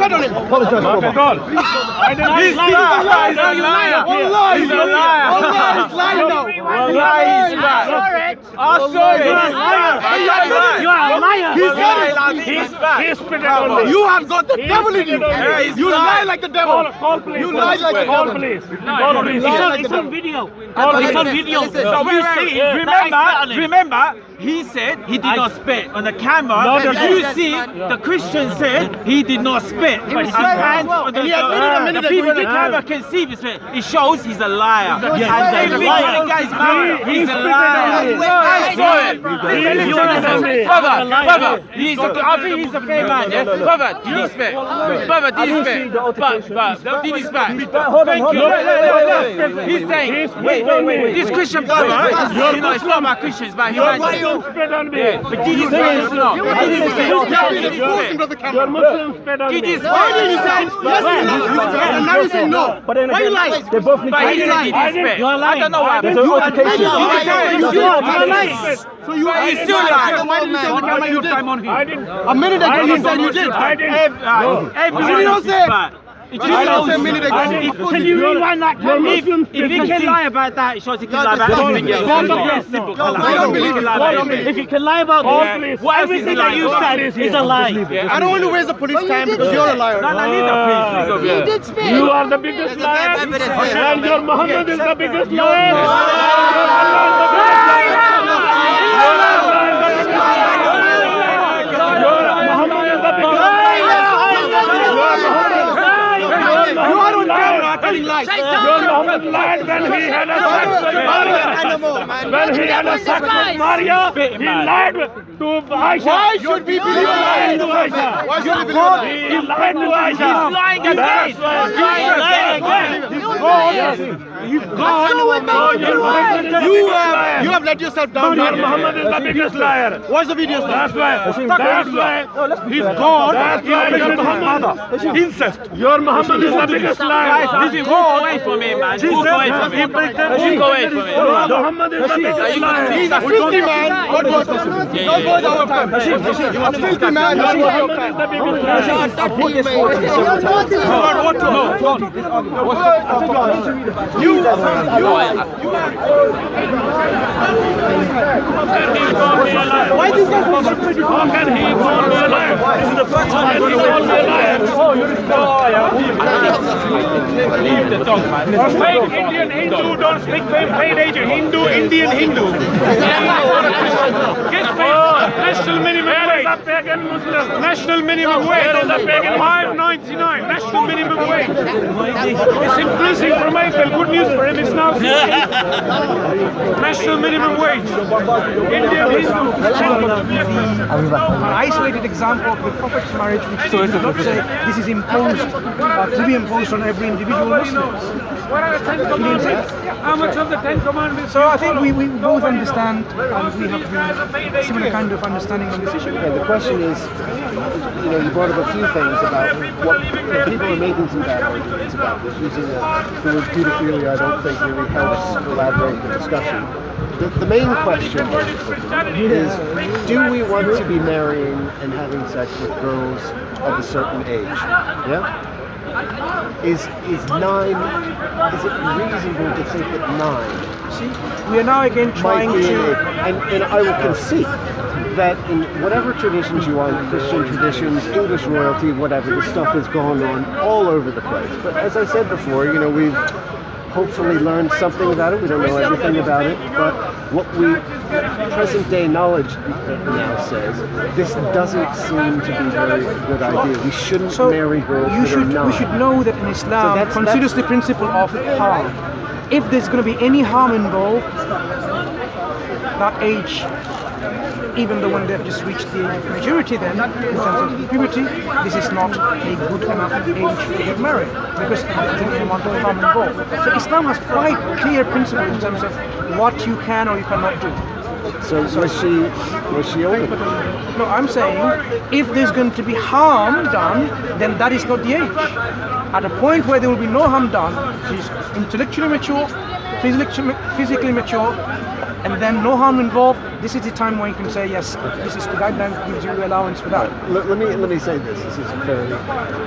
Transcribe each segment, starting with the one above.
Spit on him. Apologize. Not at all. I didn't. He's a liar. He's a liar. He's a liar. He's lying now. I saw it. You are a liar. He said it. He spit it on me. You have got the devil in you. You lie like the devil. Call police. You lie like the Call devil. police. Call police. It's on video. It's on video. So you see, remember, he said he did not spit on the camera. No, You see, the Christian said he did not spit. And he admitted a minute the ago people he in the did. camera can see this. It shows he's a liar. And Yes. they think the guy's mad. He's a liar. I saw it. Listen. Brother, I think he's a fair man, yeah? Brother, did he spit? Brother, did he spit? But did he spit? Thank you. He's saying, wait. This Christian brother, you know, it's not about Christians, but humanity. Spit on me. But did you spit? Did you spit? Your Muslim spit on me. Did you spit? Why did you say yes? And now you say no. But then Why you again, lying? they both need Why to you lying? I don't know why. There's You altercation. admitted You you are lying. So you are still lying. Why did you say on the camera you did? I didn't. A minute ago you said you did. I didn't. Everyone else is bad. You didn't say a minute ago. Can you rewind that? If he can lie about that, it shows he can lie about everything else. I don't believe it. If you can lie about this, everything that you said is a lie. I don't want to waste the police time because you're a liar. No, leave the police. You did spit. You are the biggest liar, and your Muhammad is the biggest liar. Your Muhammad lied when he had a sex with Maria. When he had a sex with Maria, he lied to Aisha. Why should we believe He lied to him? Aisha. Why should we believe him? He lied to Aisha. He's lying again. That's why He's lying again. You've gone. You have let yourself down. Your Muhammad is the biggest liar. Watch the video. That's why he's gone. That's why your Muhammad incest. Your Muhammad is the biggest liar. Walk away from me, man. Walk away from me. Walk away from me. Muhammad is the biggest liar. He's a filthy man. Don't go the whole time. You are a filthy man. Your Muhammad is the biggest liar. Why this guy? How can he call me a liar? This is the first time he called me a liar. Oh, you're a Leave the dog, man. fake Indian Hindu, don't speak fake Asian. Hindu, Indian Hindu. Get paid. National minimum wage. National minimum wage. $5.99. National minimum wage. It's increasing from April. Good news for him. It's now national minimum wage. Indian Hindu. An isolated example of the Prophet's marriage, which does not say this is imposed, to be imposed on every individual Muslim. What are the 10 commandments? How much of the 10 commandments? So I think we both understand, and we have a similar kind of understanding on this issue. Yeah, the question is, you brought up a few things about what people are making some bad arguments about this. Using the word pedophilia, I don't think really helps elaborate the discussion. The main question is, do we want to be marrying and having sex with girls of a certain age? Yeah? Is 9, is it reasonable to think that 9 See, we are now again trying might be to... and I will concede that in whatever traditions you want, Christian traditions, English royalty, whatever, this stuff has gone on all over the place. But as I said before, we've hopefully learned something about it. We don't know everything about it, but what present day knowledge now says, this doesn't seem to be a very good idea. We shouldn't marry girls that are 9. We should know that in Islam that's considers the principle of harm. If there's going to be any harm involved, that age, even though when they've just reached the age of majority, then in terms of puberty, this is not a good enough age to get married because there's an amount of harm involved. So Islam has quite clear principles in terms of what you can or you cannot do. So was she older? No, I'm saying if there's going to be harm done, then that is not the age. At a point where there will be no harm done, she's intellectually mature, physically mature, and then no harm involved, this is the time when you can say, yes, this is the guideline that gives you allowance for that. Let me say this. This is a fairly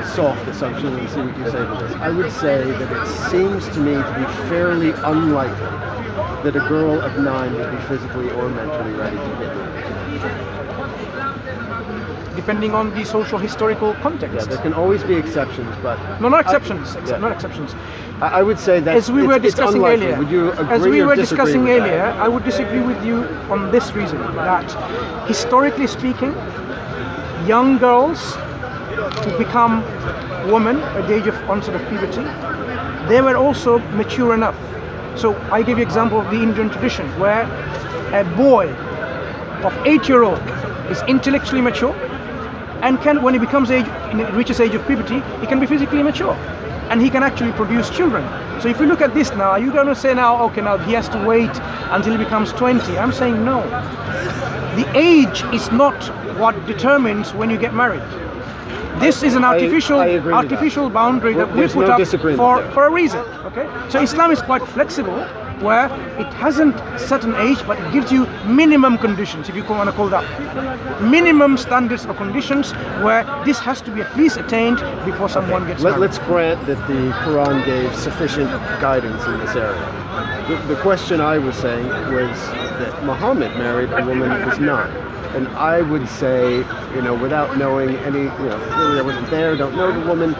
soft assumption, and see what you say to this. I would say that it seems to me to be fairly unlikely that a girl of 9 would be physically or mentally ready to get married. Depending on the social historical context. Yeah, there can always be exceptions, but no, not exceptions. Not exceptions. I would say that as we were discussing earlier. Would you agree as we or were disagree discussing with earlier, that? I would disagree with you on this reason that historically speaking, young girls who become women at the age of onset of puberty, they were also mature enough. So I give you example of the Indian tradition where a boy of 8-year-old is intellectually mature and can, when he reaches age of puberty, he can be physically mature and he can actually produce children. So if you look at this now, are you going to say now, okay, now he has to wait until he becomes 20? I'm saying no. The age is not what determines when you get married. This is an artificial boundary that we put up for a reason. Okay, so Islam is quite flexible, where it hasn't set an age, but it gives you minimum conditions, if you want to call that, minimum standards or conditions where this has to be at least attained before someone gets married. Let's grant that the Quran gave sufficient guidance in this area. The question I was saying was that Muhammad married a woman who was 9. And I would say, without knowing any, clearly I wasn't there, don't know the woman,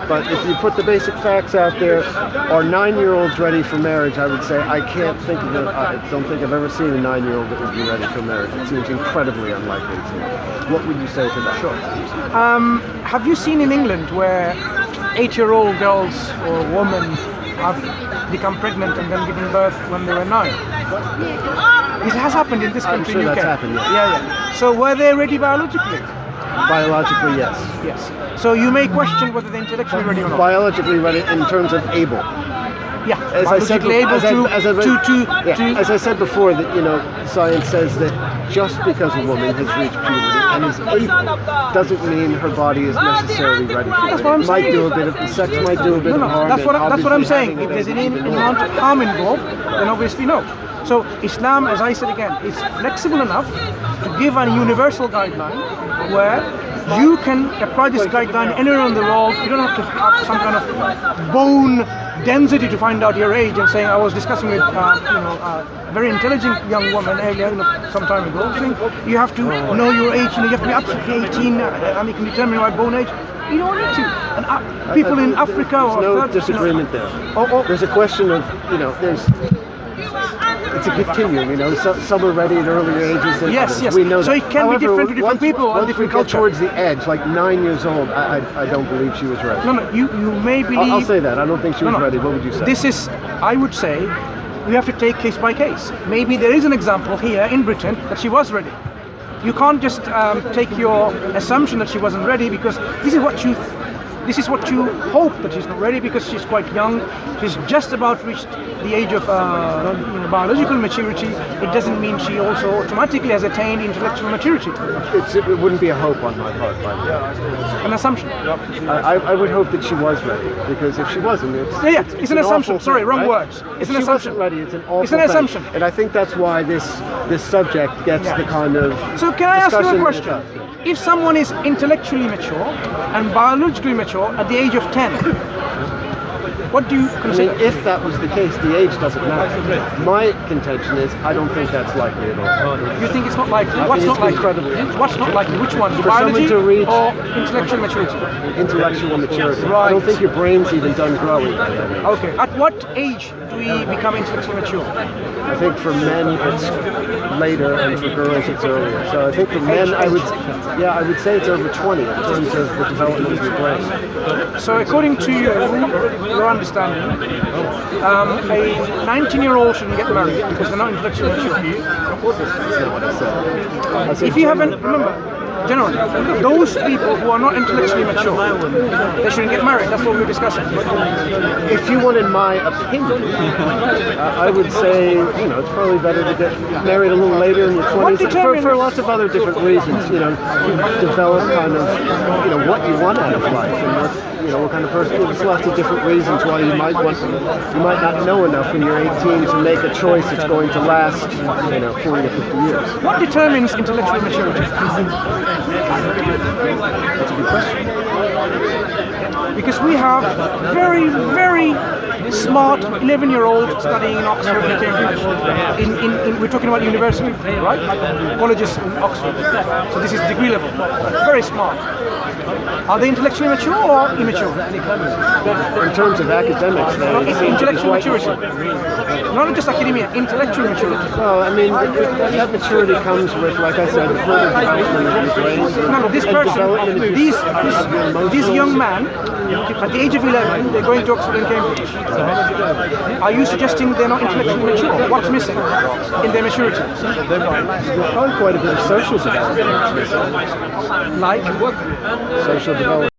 but if you put the basic facts out there, are 9-year-olds ready for marriage? I would say I can't think of it. I don't think I've ever seen a 9-year-old that would be ready for marriage. It seems incredibly unlikely to me. What would you say to that? Sure. Have you seen in England where 8-year-old girls or women have become pregnant and then given birth when they were 9? It has happened in this country, I'm sure UK. that's happened, Yeah. So were they ready biologically? Biologically, yes. Yes. So you may question whether they're intellectually ready or not. Biologically ready in terms of able. Yeah. As I said, as I said before, that science says that just because a woman has reached puberty and is able doesn't mean her body is necessarily ready for it. That's what I'm saying. Might do a bit of sex, might do a bit of harm. That's what I'm saying. If there's any amount of harm involved, then obviously no. So Islam, as I said again, is flexible enough to give a universal guideline where you can apply this guideline anywhere in the world. You don't have to have some kind of bone density to find out your age and saying, I was discussing with a very intelligent young woman earlier, some time ago, saying you have to know your age, you have to be absolutely 18 and you can determine your bone age. You don't need to. And people in Africa or no disagreement there. There's a question of it's a continuum, some are ready at earlier ages than others. Yes. We know so it can be different to different people or different culture. Towards the edge, like 9 years old, I don't believe she was ready. No, you may believe... I'll say that. I don't think she was ready. What would you say? I would say, we have to take case by case. Maybe there is an example here in Britain that she was ready. You can't just take your assumption that she wasn't ready because this is what you hope that she's not ready because she's quite young. She's just about reached the age of biological maturity. It doesn't mean she also automatically has attained intellectual maturity. It wouldn't be a hope on my part, by the way. An assumption. I would hope that she was ready because if she wasn't, it's an assumption. Sorry, wrong words. It's an assumption. If she wasn't ready, it's an awful It's an assumption. And I think that's why this subject gets the kind of So can I ask you a discussion question? If someone is intellectually mature and biologically mature at the age of 10, what do you consider? I mean, if that was the case, the age doesn't matter. My contention is, I don't think that's likely at all. You think it's not likely? What's not likely? What's not likely? Which one? For Biology someone to reach or intellectual maturity? Intellectual maturity. Right. I don't think your brain's even done growing. Okay. At what age do we become intellectually mature? I think for men it's later, and for girls it's earlier. So I think for men, I would say it's over 20 in terms of the development of your brain. So according to your understanding, a 19-year-old shouldn't get married because they're not intellectually mature. That's not what I said. If you haven't, remember, generally. Those people who are not intellectually mature, they shouldn't get married. That's what we're discussing. If you wanted my opinion, I would say, it's probably better to get married a little later in your 20s for lots of other different reasons. Develop kind of, what you want out of life and what kind of person. There's lots of different reasons why you might not know enough when you're 18 to make a choice that's going to last, 40 or 50 years. What determines intellectual maturity? That's a good question. Because we have very, very smart 11-year-old studying in Oxford and Cambridge. We're talking about university, right? Colleges in Oxford. So this is degree level. Very smart. Are they intellectually mature or immature? In terms of academics, Intellectual maturity. Not just academia, intellectual maturity. Well, that maturity comes with, like I said, further development of your brains. No, this person, this young man, at the age of 11, they're going to Oxford and Cambridge. Are you suggesting they're not intellectually mature? What's missing in their maturity? There's probably quite a bit of social development that's missing. Like? Social development.